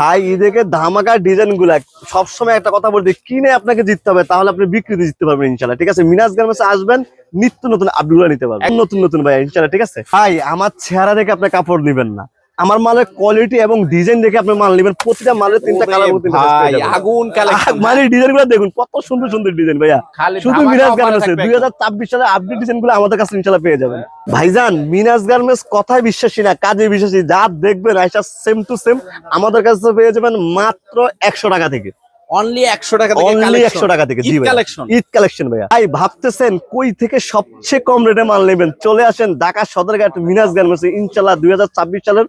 ভাই ঈদেকে ধামাকা ডিজাইন গুলা সবসময় একটা কথা বলতে কিনে আপনাকে জিততে হবে, তাহলে আপনি বিক্রিতে জিততে পারবেন ইনশাল্লাহ। ঠিক আছে, মিনাজ গার্মেন্টসে আসবেন, নিত্য নতুন আপডেট নিতে পারবেন, নতুন নতুন ভাই ইনশাল্লাহ। ঠিক আছে ভাই, আমার চেহারা দেখে আপনি কাপড় নেবেন না, আমার মালের কোয়ালিটি এবং ডিজাইন দেখে আপনি মাল নেবেন। প্রতিটা মালের তিনটা কালার, আগুন কালেকশন, মানে ডিজাইন গুলো দেখুন কত সুন্দর সুন্দর ডিজাইন ভাইয়া। শুধু মিনাজ গার্মেন্টসে 2026 সালের আপডেট ডিজাইন গুলো আমাদের কাছে ইনশাল্লাহ পেয়ে যাবেন। ভাইজান মিনাজ গার্মেন্টস কথায় বিশ্বাসী না, কাজে বিশ্বাসী। যা দেখবেন আইসা সেম টু সেম আমাদের কাছে পেয়ে যাবেন মাত্র 100 টাকা থেকে। অনলি 100 টাকা থেকে, অনলি 100 টাকা থেকে। জি ভাই, ঈদ কালেকশন ভাইয়া। ভাই ভাবতেছেন কই থেকে সবচেয়ে কম রেটে মাল নেবেন, চলে আসেন ঢাকা সদরঘাট মিনাজ গার্মেন্টস। ইনশাআল্লাহ 2026 সালের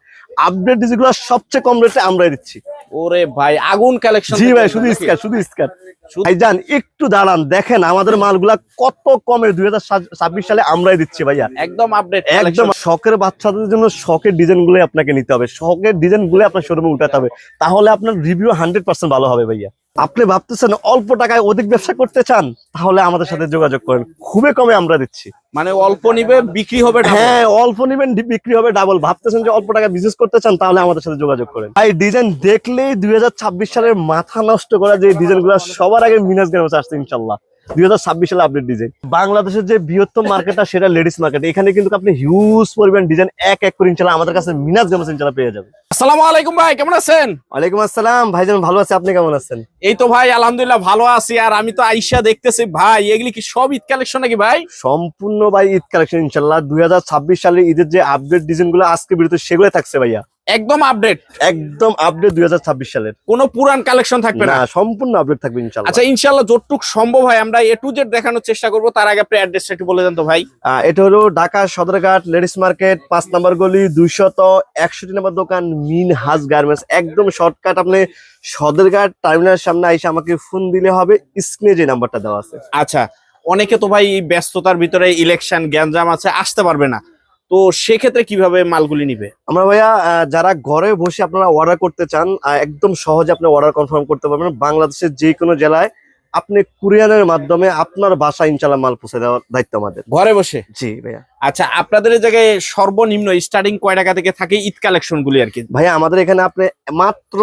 আপডেট ডিজাইনগুলো সবচেয়ে কম রেটে আমরাই দিচ্ছি। ওরে ভাই আগুন কালেকশন। জি ভাই, শুধু স্কার্ট, শুধু স্কার্ট। ভাইজান একটু দাঁড়ান, দেখেন আমাদের মালগুলা কত কমে 2026 সালে আমরাই দিচ্ছি ভাইয়া। একদম আপডেট, একদম শখের বাচ্চাদের জন্য শখের ডিজাইন গুলো আপনাকে নিতে হবে, শখের ডিজাইন গুলো আপনার শোরুমে উঠাতে হবে, তাহলে আপনার রিভিউ 100% ভালো হবে ভাইয়া। আপনি ভাবতেছেন অল্প টাকায় অধিক ব্যবসা করতে চান, তাহলে আমাদের সাথে যোগাযোগ করেন, খুবই কমে আমরা দিচ্ছি। মানে অল্প নিবে বিক্রি হবে ডাবল। হ্যাঁ, অল্প নিবেন বিক্রি হবে ডাবল। ভাবতেছেন যে অল্প টাকা বিজনেস করতে চান, তাহলে আমাদের সাথে যোগাযোগ করেন। ভাই ডিজাইন দেখলেই 2026 সালের মাথা নষ্ট করা যে ডিজাইন গুলো সবার আগে মিনাজ গার্মেন্টস আসছে ইনশাআল্লাহ। 2026 সালে আপডেট ডিজাইন। বাংলাদেশের যে বৃহত্তম মার্কেটটা সেটা লেডিস মার্কেট। এখানে কিন্তু আপনি হিউজ পরিমাণ ডিজাইন এক এক করে ইনশাআল্লাহ আমাদের কাছে মিনাজ গার্মেন্টস ইনশাআল্লাহ পেয়ে যাবেন। আসসালামু আলাইকুম ভাই, কেমন আছেন? ওয়ালাইকুম আসসালাম ভাইজান, ভালো আছি, আপনি কেমন আছেন? এই তো ভাই আলহামদুলিল্লাহ ভালো আছি। আর আমি তো আইসা দেখতেছি ভাই, এগুলি কি সব ঈদ কালেকশন নাকি ভাই? সম্পূর্ণ ভাই ঈদ কালেকশন ইনশাআল্লাহ। 2026 সালের ঈদের যে আপডেট ডিজাইন গুলো আজকে ভিডিওতে সেগুলো থাকছে ভাইয়া। একদম আপডেট, একদম আপডেট 2026 সালের, কোনো পুরান কালেকশন থাকবে না, সম্পূর্ণ আপডেট থাকবে ইনশাআল্লাহ। আচ্ছা ইনশাআল্লাহ যতটুকু সম্ভব হয় আমরা A to Z দেখানোর চেষ্টা করব। তার আগে আপনি অ্যাড্রেসটা একটু বলে দেন তো ভাই। এটা হলো ঢাকা সদরঘাট লেডিস মার্কেট, 5 নম্বর গলি, 261 নম্বর দোকান, মিনহাজ গার্মেন্টস। একদম শর্টকাট, আপনি সদরঘাট টার্মিনালের সামনে এসে আমাকে ফোন দিলে হবে, স্ক্রিনে যে নাম্বারটা দেওয়া আছে। আচ্ছা, অনেকে তো ভাই ব্যস্ততার ভিতরে ইলেকশন গ্যাঞ্জাম আছে, আসতে পারবে না, তো সেক্ষেত্রে কিভাবে মালগুলি নিবে? আমরা ভাইয়া যারা ঘরে বসে আপনারা অর্ডার করতে চান, একদম সহজে আপনি অর্ডার কনফার্ম করতে পারবেন। বাংলাদেশের যে কোনো জেলায় আপনি কুরিয়ারের মাধ্যমে আপনার বাসায় ইনশাআল্লাহ মাল পৌঁছে দেওয়ার দায়িত্ব আমাদের, ঘরে বসে। জি ভাইয়া। আচ্ছা, আপনাদের এই জায়গায় সর্বনিম্ন স্টার্টিং কয় টাকা থেকে থাকে ঈদ কালেকশন গুলি আর কি? ভাইয়া আমাদের এখানে আপনি মাত্র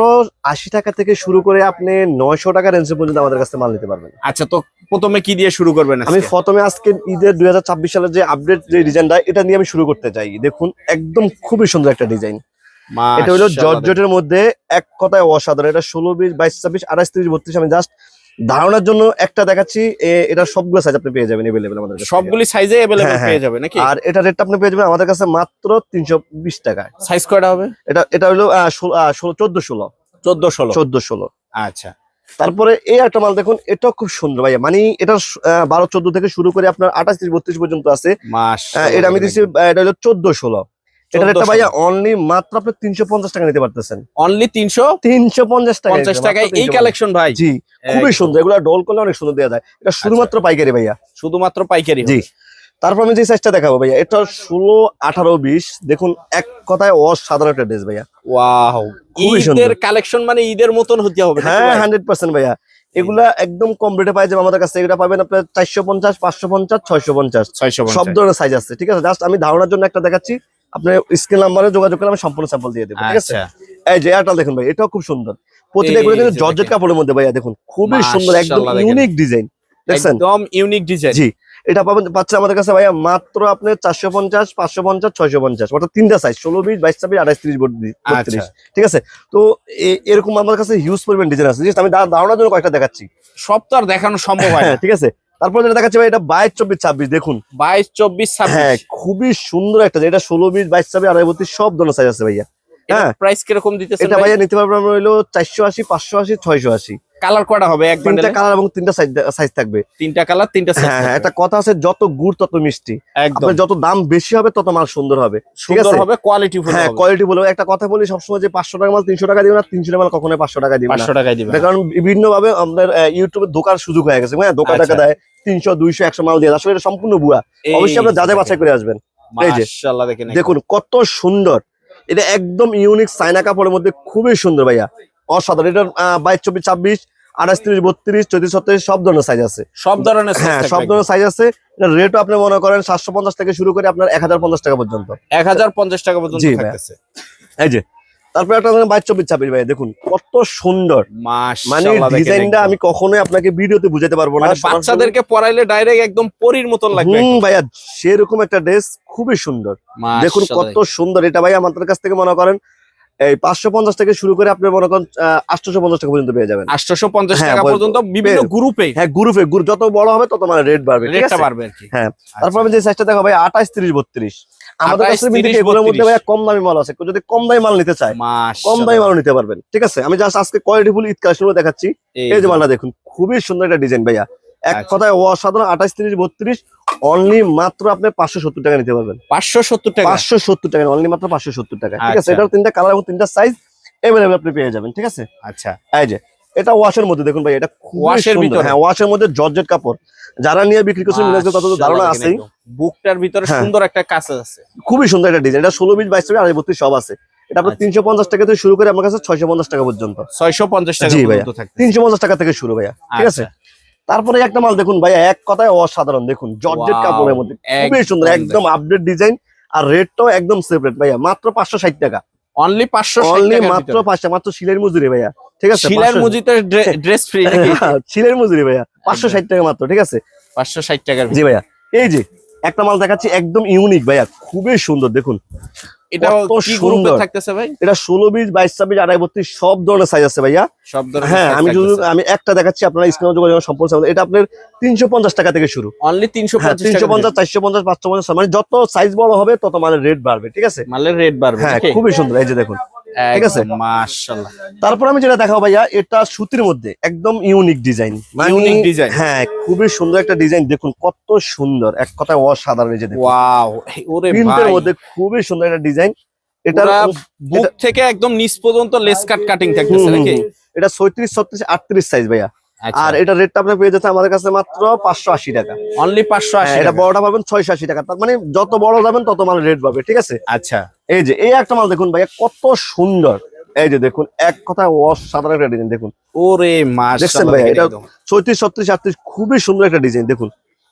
80 টাকা থেকে শুরু করে আপনি 900 টাকা রেঞ্জ পর্যন্ত আমাদের কাছে মাল নিতে পারবেন। আচ্ছা, তো প্রথমে কি দিয়ে শুরু করবেন? আমি প্রথমে আজকে ঈদের 2026 সালের যে আপডেট যে ডিজাইনটা, এটা নিয়ে আমি শুরু করতে চাই। দেখুন একদম খুবই সুন্দর একটা ডিজাইন। এটা হলো জর্জেটের মধ্যে, এক কথায় অসাধারণ। এটা 16, 20, 22, 26, 28, 30, 32। আমি জাস্ট ধারণার জন্য একটা দেখাচ্ছি। এটা সবগুলো সাইজ আপনি পেয়ে যাবেন अवेलेबल আমাদের কাছে, সবগুলি সাইজে अवेलेबल পেয়ে যাবেন নাকি? আর এটা রেটটা আপনি পেয়ে যাবেন আমাদের কাছে মাত্র 320 টাকায়। সাইজ কয়টা হবে? এটা হলো 14-16। 14-16। আচ্ছা, তারপরে এই একটা মাল দেখুন, এটা খুব সুন্দর ভাইয়া। মানে এটা 12-14 থেকে শুরু করে আপনার 28, 30, 32 পর্যন্ত আছে। এটা আমি দিচ্ছি, এটা হলো 14-16। এটা রেটটা ভাইয়া অনলি মাত্র আপনি 350 টাকা নিতে পারতেছেন। অনলি 350 টাকায় এই কালেকশন ভাই। জি, খুবই সুন্দর। এগুলা ডল করলে অনেক সুন্দর দেওয়া যায়। এটা শুধুমাত্র পাইকারি ভাইয়া, শুধুমাত্র পাইকারি। জি। তারপর আমি যে সাইজটা দেখাবো ভাইয়া, এটা 16, 18, 20। দেখুন এক কথায় অসাধারণ একটা ড্রেস ভাইয়া। ওয়াও, ঈদের কালেকশন মানে ঈদের মতন হতে হবে। হ্যাঁ, 100% ভাইয়া। এগুলা একদম কম রেটে পাই যাবে আমাদের কাছে। এটা পাবেন আপনার 450, 550, 650, সব ধরনের সাইজ আছে। ঠিক আছে, জাস্ট আমি ধারণার জন্য একটা দেখাচ্ছি। আপনি স্ক্রিন নাম্বারে যোগাযোগ করলে আমি সম্পূর্ণ স্যাম্পল দিয়ে দেবো। ঠিক আছে, এই যে এয়ারটা দেখুন ভাই, এটাও খুব সুন্দর। প্রতিটা এগুলো কিন্তু জর্জেট কাপড়ের মধ্যে ভাইয়া। দেখুন খুবই সুন্দর, একদম ইউনিক ডিজাইন। দেখছেন, একদম ইউনিক ডিজাইন। জি, এটা পাচ্ছে আমাদের কাছে ভাইয়া মাত্র আপনি 450, 550, 650, অর্থাৎ তিনটা সাইজ, 16, 20, 22, 26, 28, 30, 32। ঠিক আছে, তো এরকম আমার কাছে হিউজ পরিমাণ ডিজাইন আছে। আমি ধারণার জন্য কয়েকটা দেখাচ্ছি, সব তো আর দেখানো সম্ভব হয় না। ঠিক আছে, তারপর যেটা দেখাচ্ছি ভাই, এটা 22, 24, 26। দেখুন 22, 24, 26। হ্যাঁ, খুবই সুন্দর একটা। এটা 16, 20, 22, 26, 28, 32 সব ধরনের সাইজ আছে ভাইয়া। হ্যাঁ, প্রাইস কিরকম দিতেছেন? এটা ভাইয়া নিতে পারবেন আমরা হলো 480, 580, 680। কালার কয়টা হবে? এক বান্ডেলে তিনটা কালার এবং তিনটা সাইজ থাকবে। তিনটা কালার, তিনটা সাইজ। হ্যাঁ, একটা কথা আছে, যত গুড় তত মিষ্টি। একদম, যত দাম বেশি হবে তত মাল সুন্দর হবে, সুন্দর হবে, কোয়ালিটি ফুল হবে। হ্যাঁ, কোয়ালিটি বলবো। একটা কথা বলি সবসময়, যে 500 টাকা মাল 300 টাকা দিবে না, 300 টাকা মাল কখনো 500 টাকা দিবে না। 500 টাকায় দিবে, কারণ বিভিন্ন ভাবে আমাদের ইউটিউবে ধোকার সুযোগ হয়ে গেছে। হ্যাঁ, ধোকা টাকা দেয় 300, 200, 100 মাল দিয়ে। আসলে এটা সম্পূর্ণ ভুয়া। অবশ্যই আপনি যাচাই বাছাই করে আসবেন। এই যে মাশাআল্লাহ, দেখুন কত সুন্দর। এটা একদম ইউনিক চায়না কাপড়ের মধ্যে, খুবই সুন্দর ভাইয়া, অসাধারণ। এটা 22, 24, 26, 28, 30, 32, 34, 36 সব ধরনের সাইজ আছে। সব ধরনের, হ্যাঁ, সব ধরনের সাইজ আছে। রেটও আপনি মনে করেন 750 থেকে শুরু করে আপনার 1050 টাকা পর্যন্ত। 1050 টাকা পর্যন্ত থাকতেছে। এই যে তারপরে একটা 22-24-26 ভাই, দেখুন কত সুন্দর। মানে মাশাআল্লাহ, দেখেন ডিজাইনটা একদম। আমি কখনোই আপনাকে ভিডিওতে বুঝাতে পারবো না। মানে বাচ্চাদেরকে পরাইলে ডাইরেক্ট একদম পরীর মতন লাগবে একদম। ভাইয়া সেরকম একটা ড্রেস, খুবই সুন্দর। দেখুন মাশাআল্লাহ। কত সুন্দর এটা ভাই। আমাদের কাছ থেকে মনে করেন এই 550 থেকে শুরু করে আপনি মনে করেন 850 টাকা পর্যন্ত পেয়ে যাবেন। 850 হ্যাঁ, টাকা পর্যন্ত বিভিন্ন গ্রুপে হ্যাঁ, গ্রুপে যত বড় হবে তত মানে রেট বাড়বে, ঠিক রেটটা আছে? বাড়বে আর কি। হ্যাঁ, তারপর আমি যে সাইজটা দেখো ভাই 28, 30, 32। আমাদের কাছে 28, কিন্তু 30, এগুলোর মধ্যে 32 ভাই কম দামি মাল আছে। কেউ যদি কম দামি মাল নিতে চায়, কম মাশাআল্লাহ। দামি মালও নিতে পারবেন, ঠিক আছে? আমি জাস্ট আজকে কোয়ালিটি ফুল ঈদ কালেকশন দেখাচ্ছি। এই যে মালটা দেখুন, খুবই সুন্দর একটা ডিজাইন ভাইয়া। এক আচ্ছা। কথায় অসাধারণ। 28, 30, 32 অনলি মাত্র আপনি 570 টাকা নিতে পারবেন। 570 টাকা। 570 টাকা, অনলি মাত্র 570 টাকা, ঠিক আছে? আচ্ছা। এটার 3টা কালার এবং 3টা সাইজ अवेलेबल আপনি পেয়ে যাবেন, ঠিক আছে? আচ্ছা, এই যে এটা ওয়াশের মধ্যে দেখুন ভাই, এটা খুবই ওয়াশের সুন্দর। ভিতরে? হ্যাঁ, ওয়াশের মধ্যে জর্জেট কাপড়। যারা নিয়ে বিক্রি করছেন মিনাজের তত তো ধারণা মাশাআল্লাহ, আছেই। দেখেন একদম। বুকটার ভিতরে হ্যাঁ। সুন্দর একটা কাজ আছে। খুবই সুন্দর একটা ডিজাইন। এটা 16, 20, 22, 23, 32 সব আছে। এটা আপনার আচ্ছা। 350 টাকা থেকে শুরু করে আমার কাছে 650 টাকা পর্যন্ত। 650 টাকা জি ভাইয়া, পর্যন্ত থাকছে। 350 টাকা থেকে শুরু ভাইয়া, ঠিক আছে? আচ্ছা। তারপরে একটা মাল দেখুন ভাইয়া, এক কথায় অসাধারণ। দেখুন জর্জেট Wow, কাপড়ের মধ্যে খুবই সুন্দর, একদম আপডেট ডিজাইন। আর রেটটাও একদম সেপারেট ভাইয়া, মাত্র 560 টাকা। অনলি 560 অনলি টাকার মাত্র ভিতরে। 500, মাত্র সিলের মজুরি ভাইয়া, ঠিক আছে? শিলার মুজিতে ড্রেস ফ্রি নাকি? সিলের মজুরি ভাইয়া, 560 টাকা মাত্র, ঠিক আছে? 560 টাকার জি ভিতরে। ভাইয়া। এই যে একটা মাল দেখাচ্ছি একদম ইউনিক ভাইয়া, খুবই সুন্দর। দেখুন এটা কত কি গ্রুপে সুন্দর। থাকতেছে ভাই? এটা 16, 20, 22, 24, 28, 32 সব ধরনের সাইজ আছে ভাইয়া। সব ধরনের হ্যাঁ, size আমি যদি থাকতেছে। আমি একটা দেখাচ্ছি, আপনারা স্ক্রিনে যোগাযোগ সম্পূর্ণ। এটা আপনার 350 টাকা থেকে শুরু। অনলি হ্যাঁ, 350 টাকা। 350, 450, 550, মানে যত সাইজ বড় হবে তত মানে রেট বাড়বে, ঠিক আছে? মালের রেট বাড়বে হ্যাঁ, নাকি? খুবই সুন্দর। এই যে দেখুন, ঠিক আছে? একদম মাশাআল্লাহ। তারপর আমি যেটা দেখাবো ভাইয়া, এটা সুতির মধ্যে একদম ইউনিক ডিজাইন। Unique design? হ্যাঁ, খুবই সুন্দর একটা ডিজাইন। দেখুন কত সুন্দর, এক কথায় অসাধারণ। এই যে দেখুন ওয়াও, ওরে প্রিন্টের ভাই। মধ্যে খুবই সুন্দর একটা ডিজাইন। এটা পুরা বুক থেকে একদম নিচ পর্যন্ত লেস কাটিং থাকতেছে নাকি? এটা 36, 36, 38 সাইজ ভাইয়া। আচ্ছা। আর এটা রেটটা আপনি পেয়ে যাচ্ছে আমাদের কাছে মাত্র 580 টাকা। অনলি 580 হ্যাঁ, এটা টাকা। বড়টা পাবেন 680 টাকা। তার মানে যত বড় যাবেন তত মাল রেট পাবে, ঠিক আছে? আচ্ছা। এই যে এই একটা মাল দেখুন ভাইয়া, কত সুন্দর। এই যে দেখুন, এক কথায় অসাধারণ একটা ডিজাইন। দেখুন ওরে দেখছেন মাশাআল্লাহ, ভাইয়া, দেখেন এটা একদম। 36, 36, 38 খুবই সুন্দর একটা ডিজাইন। দেখুন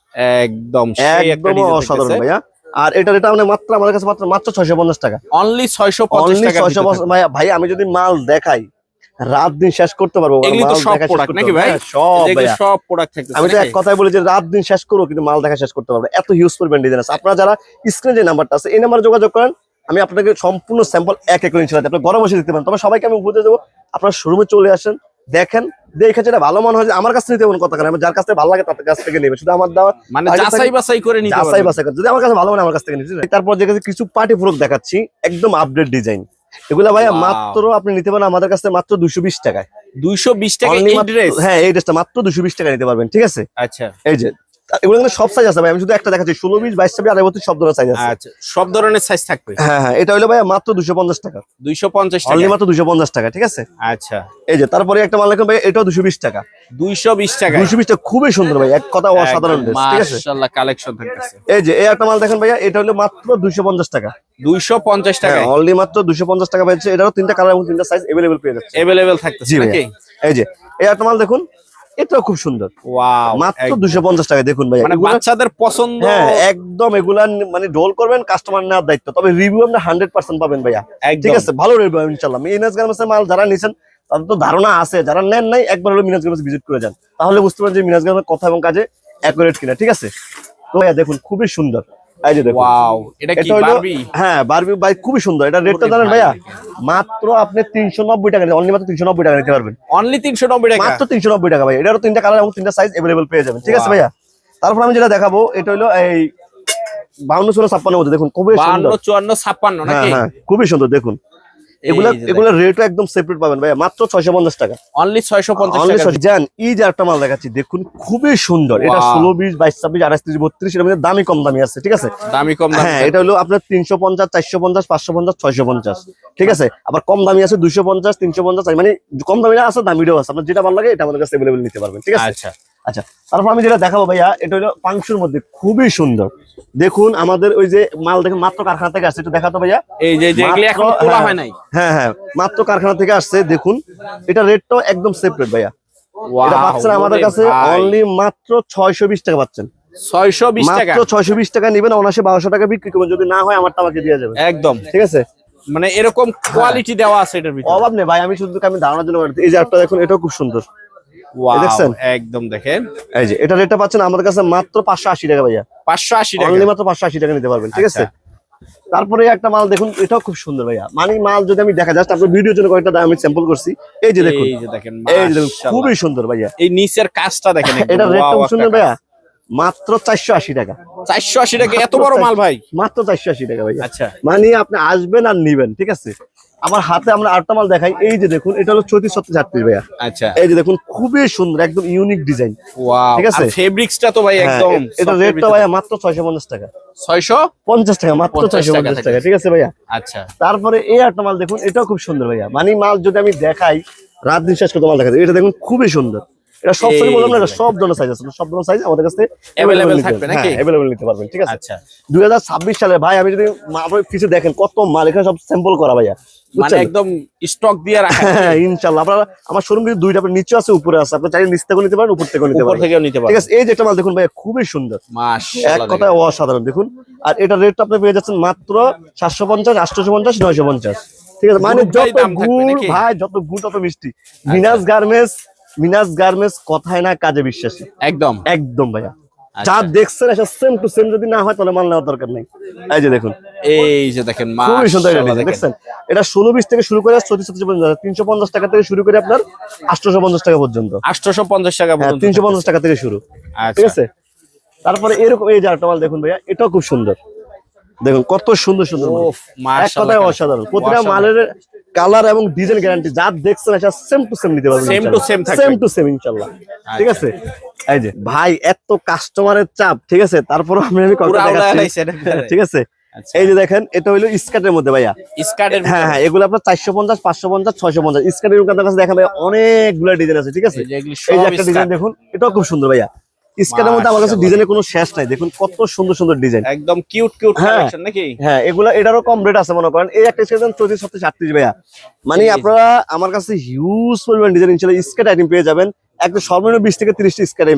একদম সেই একটা একদম ডিজাইন অসাধারণ থাকতেছে। ভাইয়া। আর এটা মানে মাত্র আমাদের কাছে মাত্র 650 টাকা। অনলি 650 অনলি টাকা। 650 ভাই। আমি যদি মাল দেখাই রাত দিন শেষ করতে পারবো। এগুলি তো মাল সব দেখা শেষ প্রোডাক্ট করতে নাকি পারবো। ভাই? হ্যাঁ, সব এগুলি ভাইয়া। সব প্রোডাক্ট থাকতেছে আমি তো এক নাকি? কথাই বলি যে রাত দিন শেষ করবো, কিন্তু মাল দেখা শেষ করতে পারবো না। এত হিউজ পরিমাণ ডিজাইন আছে। আপনারা যারা স্ক্রিনে যে নাম্বারটা আছে এই নাম্বারে যোগাযোগ করেন, আমি আপনাকে সম্পূর্ণ স্যাম্পল এক এক করে ইনশাআল্লাহ আপনি ঘরে বসে দিতে পারেন। তবে সবাইকে আমি উপদেশ দেবো, আপনার শোরুমে চলে আসেন, দেখেন, দেখে যেটা ভালো মনে হয় যে আমার কাছ থেকে নিতে পারেন, কথা কেন, যার কাছ থেকে ভালো লাগে তার কাছ থেকে নেবে। শুধু আমার দেওয়া মানে আগে যাচাই বাছাই করে নিতে যাচাই পারবেন। বাছাই করে, যদি আমার কাছে ভালো মানে আমার কাছ থেকে নিতে। তারপর যে কিছু পার্টি ফ্রক দেখাচ্ছি, একদম আপডেট ডিজাইন। এগুলা ভাইয়া Wow. মাত্র আপনি নিতে পারেন আমাদের কাছে মাত্র 220 টাকায়। 220 টাকা Only এই মাত্র- ড্রেস? হ্যাঁ, এই ড্রেসটা মাত্র 220 টাকা নিতে পারবেন, ঠিক আছে? আচ্ছা। এই যে এগুলো কিন্তু সব সাইজ আছে ভাই। আমি শুধু একটা দেখাচ্ছি, 16, 20, 22, 24, 28 সব ধরনের সাইজ আছে। আচ্ছা, সব ধরনের সাইজ থাকবে। হ্যাঁ হ্যাঁ, এটা হলো ভাইয়া মাত্র 250 টাকা। 250 অনলি টাকা। মাত্র 250 টাকা, ঠিক আছে? আচ্ছা। এই যে তারপরে একটা মাল দেখুন ভাই, এটাও 220 টাকা। 220 টাকা। 220 টাকা, খুবই সুন্দর ভাই, এক কথা অসাধারণ ড্রেস, ঠিক আছে? মাশাআল্লাহ, কালেকশন থাকতেছে। এই যে এই একটা মাল দেখেন ভাইয়া, এটা হলো মাত্র 250 টাকা। 250 হ্যাঁ, টাকা অনলি মাত্র 250 টাকা পাচ্ছে। এটারও 3টা কালার এবং 3টা সাইজ अवेलेबल পেয়ে যাচ্ছে। अवेलेबल থাকতেছে জি নাকি? ভাইয়া। এই যে এই একটা মাল দেখুন, এটাও খুব সুন্দর, ওয়াও, মাত্র 250 টাকা। দেখুন ভাই, মানে বাচ্চাদের পছন্দ। হ্যাঁ, একদম এগুলা মানে ডোল করবেন, কাস্টমার নেওয়ার দায়িত্ব। তবে রিভিউ আমরা 100% পাবেন ভাইয়া, একদম। ঠিক আছে? ভালো রিভিউ ইনশাআল্লাহ। মিনাজ গার্মেন্টসের মাল যারা নিছেন তাদের তো ধারণা আছে, যারা নেন নাই একবার হলো মিনাজ গার্মেন্টস ভিজিট করে যান, তাহলে বুঝতে পারবেন যে মিনাজ গার্মেন্টস কথা এবং কাজে অ্যাকুরেট কিনা, ঠিক আছে? তো ভাইয়া দেখুন, খুবই সুন্দর। এই যে দেখুন, ওয়াও, এটা কি এটা হলো বারবি? হ্যাঁ, বারবি ভাই, খুবই সুন্দর। এটা রেটটা ওরে জানেন ভাই, ভাইয়া, দেখেন। মাত্র আপনি 390 টাকা, অনলি মাত্র 390 টাকা নিতে পারবেন। অনলি 390 টাকা। মাত্র 390 টাকা ভাই। এটারও 3টা কালার এবং 3টা সাইজ अवेलेबल পেয়ে যাবেন, ঠিক আছে Wow. ভাইয়া? তারপর আমি যেটা দেখাবো, এটা হলো এই 52, 16, 56 মধ্যে। দেখুন খুবই 52, সুন্দর। 54, 56 হ্যাঁ নাকি? হ্যাঁ, খুবই সুন্দর। দেখুন এগুলা রেটও একদম সেপারেট পাবেন ভাইয়া, মাত্র 650 টাকা। অনলি 650 অনলি টাকা। জান এই যে একটা মাল দেখাচ্ছি, দেখুন খুবই সুন্দর। এটা Wow. 16, 20, 22, 26, 28, 30, 32 এর মধ্যে দামি কম দামি আছে, ঠিক আছে? দামি কম দামি। হ্যাঁ, এটা হলো আপনার 350, 450, 550, 650, ঠিক আছে? আবার কম দামি আছে 250, 350, মানে কম দামি আছে, দামিটাও আছে। আপনার যেটা ভালো লাগে এটা আমাদের কাছে अवेलेबल নিতে পারবেন, ঠিক আছে? আচ্ছা। আচ্ছা, তারপর আমি যেটা দেখাবো ভাইয়া, এটা হলো পাংশুর মধ্যে, খুবই সুন্দর। দেখুন আমাদের ওই যে মাল দেখেন মাত্র কারখানা থেকে আসছে, একটু দেখাতো ভাইয়া। এই যে যেগুলি মাত্র- এখন তোলা হ্যাঁ, হয় নাই। হ্যাঁ হ্যাঁ, মাত্র কারখানা থেকে আসছে। দেখুন এটা রেটটাও একদম সেপারেট ভাইয়া। এটা পাচ্ছেন আমাদের কাছে অনলি মাত্র 620 টাকা পাচ্ছেন। 620 টাকা। মাত্র 620 টাকা নিবেন, অনায়াসে 1200 টাকা বিক্রি করবেন। যদি না হয় আমার টাকাকে দিয়ে যাবেন, একদম। ঠিক আছে? মানে এরকম কোয়ালিটি দেওয়া আছে এটার ভিতরে? অভাব নেই ভাই, আমি শুধু আমি ধারণার জন্য বলছি। এই যে একটা দেখুন, এটাও খুব সুন্দর। ওয়াও, দেখছেন? একদম দেখেন, এই যে এটা রেটটা পাচ্ছেন আমাদের কাছে মাত্র 580 টাকা ভাইয়া। 580 টাকা, অনলি মাত্র 580 টাকা নিতে পারবেন, ঠিক আছে? তারপরে একটা মাল দেখুন, এটাও খুব সুন্দর ভাইয়া। মানে মাল যদি আমি দেখা জাস্ট আপনার ভিডিওর জন্য কয়েকটা আমি স্যাম্পল করছি। এই যে দেখুন, এই যে দেখেন, এই যে দেখুন, মাশাআল্লাহ, খুবই সুন্দর ভাইয়া। এই নিচের কাজটা দেখেন, এটা রেটটা ওয়াও খুব সুন্দর একটা ভাইয়া, কাজ। মাত্র 480 টাকা। 480 টাকা, এত বড় মাল ভাই? মাত্র 480 টাকা ভাইয়া। আচ্ছা, মানে আপনি আসবেন আর নিবেন, ঠিক আছে? আমার হাতে আমরা আটটা মাল দেখাই। এই যে দেখুন, এটা হলো 34 36 ভাইয়া। আচ্ছা, এই যে দেখুন, খুবই সুন্দর, একদম ইউনিক ডিজাইন। ওয়াও, ঠিক আছে? আর ফেব্রিক্সটা তো ভাই একদম এটা রেটটা ভাইয়া মাত্র 650 টাকা। 650 টাকা, মাত্র 650 টাকা, ঠিক আছে ভাইয়া? আচ্ছা, তারপরে এই একটা মাল দেখুন, এটাও খুব সুন্দর ভাইয়া। মানে মাল যদি আমি দেখাই রাত দিন শেষ করতে মাল দেখা যায়। এটা দেখুন, খুবই সুন্দর। এটা সব সাইজ বললাম না, এটা সব ধরনের সাইজ আছে, সব ধরনের সাইজ আমাদের কাছে Available থাকবে নাকি? अवेलेबल নিতে পারবেন, ঠিক আছে? আচ্ছা, 2026 সালে ভাই, আমি যদি আপনার কিছু দেখেন কত মাল এখানে সব স্যাম্পল করা ভাইয়া, মানে বুঝছেন? একদম স্টক দিয়ে রাখা, হ্যাঁ, ইনশাআল্লাহ। আপনারা আমার শোরুম কিন্তু দুইটা, আপনার নিচে আছে উপরে আছে, আপনি চাইলে নিচ থেকেও নিতে পারেন, উপর থেকেও নিতে উপর পারেন, থেকেও নিতে ঠিক পারবেন। আছে? এই যে একটা মাল দেখুন ভাইয়া, খুবই সুন্দর, এক মাশাআল্লাহ, কথায় অসাধারণ। দেখুন, আর এটা রেটটা আপনি পেয়ে যাচ্ছেন মাত্র 750, 850, 950, ঠিক আছে? মানে গুড়টাই যত দাম থাকবে গুড় নাকি? ভাই, যত গুড় তত মিষ্টি। মিনাস গার্মেন্টস কথায় না কাজে বিশ্বাসী, একদম একদম ভাইয়া। আচ্ছা। যা দেখছেন এটা সেম টু সেম, যদি না হয় তাহলে মাল নেওয়ার দরকার নেই। এই যে দেখুন, এই যে দেখেন, খুবই সুন্দর এটা মাশাআল্লাহ, design, দেখেন দেখছেন? এটা 16-20 থেকে শুরু করে 34-36 পর্যন্ত, 350 টাকা থেকে শুরু করে আপনার 850 টাকা পর্যন্ত। 850 টাকা হ্যাঁ, পর্যন্ত 350 টাকা থেকে শুরু, ঠিক আচ্ছা, আছে? তারপরে এরকম এই যে একটা মাল দেখুন ভাইয়া, এটাও খুব সুন্দর। দেখুন কত সুন্দর সুন্দর মাল। ওফ, এক মাশাআল্লাহ, কথায় অসাধারণ। প্রতিটা মালের কালার এবং ডিজাইন গ্যারান্টি, যা দেখছেন এটা সেম টু সেম নিতে পারবেন, Same to same থাকবে। সেম টু সেম ইনশাআল্লাহ, ঠিক আছে? এই যে ভাই, এত কাস্টমারের চাপ, ঠিক আছে? তারপর আমি পুরো কথা আউলা দেখাচ্ছি, লাইছে এটার ভিতরে। ঠিক আছে? আচ্ছা। এই যে দেখেন, এটা হলো স্কার্টের মধ্যে ভাইয়া। স্কার্টের হ্যাঁ হ্যাঁ, এগুলো আপনার 450, 550, 650 স্কার্টের কাছে দেখা ভাই, অনেকগুলো ডিজাইন আছে, ঠিক আছে? এই যে এগুলি এই যে সব একটা ডিজাইন স্কার্ট, দেখুন, এটাও খুব সুন্দর ভাইয়া। স্কার্টের মধ্যে আমার কাছে মাশাআল্লাহ। ডিজাইনের কোনো শেষ নাই। দেখুন কত সুন্দর সুন্দর ডিজাইন। একদম কিউট কিউট হ্যাঁ। কালেকশন নাকি? হ্যাঁ, এগুলো এটারও কম রেট আছে মনে করেন। এই একটা স্কার্ট 34, 37 ভাইয়া। মানে এই যে। আপনারা আমার কাছে হিউজ পরিমাণ ডিজাইন ইনশাআল্লাহ স্কার্ট আইটেম পেয়ে যাবেন। একটা সর্বনিম্ন 20 থেকে 30টা স্কার্ট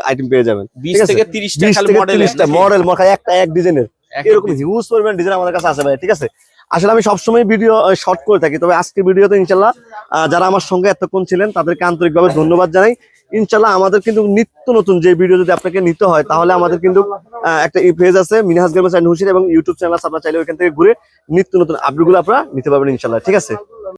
আইটেম পেয়ে যাবেন, 20 থেকে 30টা 20 খালি থেকে মডেল 30টা মডেল একটা এক ডিজাইনের, এক এরকম হিউজ পরিমাণ ডিজাইন আমাদের কাছে আছে ভাই, ঠিক আছে? আসলে আমি সবসময় ভিডিও শর্ট করে থাকি, তবে আজকে ভিডিওতে ইনশাআল্লাহ যারা আমার সঙ্গে এতক্ষণ ছিলেন তাদেরকে আন্তরিকভাবে ধন্যবাদ জানাই। ইনশাআল্লাহ আমাদের কিন্তু নিত্য নতুন যে ভিডিও যদি আপনাকে নিতে হয়, তাহলে আমাদের কিন্তু একটা পেজ আছে মিনহাজ গার্মেন্টস এন্ড হুসেন, এবং ইউটিউব চ্যানেল আছে, আপনারা চাইলে ওইখান থেকে ঘুরে নিত্য নতুন আপডেটগুলো আপনারা নিতে পারবেন ইনশাআল্লাহ, ঠিক আছে?